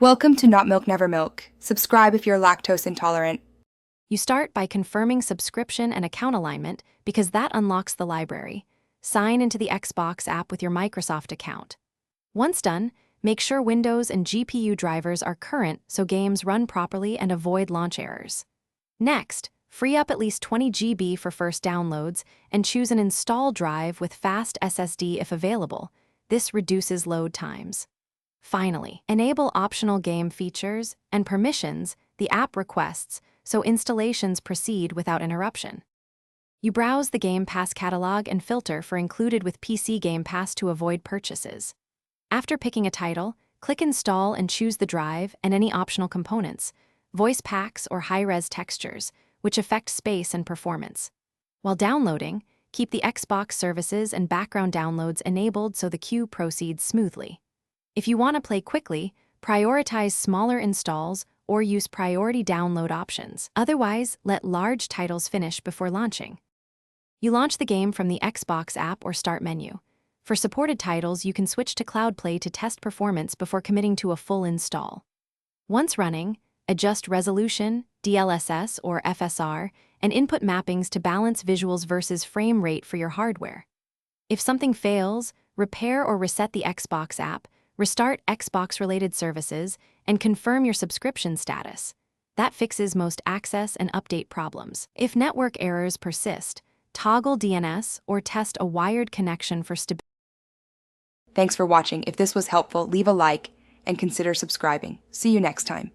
Welcome to Not Milk Never Milk. Subscribe if you're lactose intolerant. You start by confirming subscription and account alignment because that unlocks the library. Sign into the Xbox app with your Microsoft account. Once done, make sure Windows and GPU drivers are current so games run properly and avoid launch errors. Next, free up at least 20 GB for first downloads and choose an install drive with fast SSD if available. This reduces load times. Finally, enable optional game features and permissions the app requests so installations proceed without interruption. You browse the Game Pass catalog and filter for included with PC Game Pass to avoid purchases. After picking a title, click Install and choose the drive and any optional components, voice packs or high-res textures, which affect space and performance. While downloading, keep the Xbox services and background downloads enabled so the queue proceeds smoothly. If you want to play quickly, prioritize smaller installs or use priority download options. Otherwise, let large titles finish before launching. You launch the game from the Xbox app or Start menu. For supported titles, you can switch to Cloud Play to test performance before committing to a full install. Once running, adjust resolution, DLSS or FSR, and input mappings to balance visuals versus frame rate for your hardware. If something fails, repair or reset the Xbox app, restart Xbox-related services, and confirm your subscription status. That fixes most access and update problems. If network errors persist, toggle DNS or test a wired connection for stability. Thanks for watching. If this was helpful, leave a like and consider subscribing. See you next time.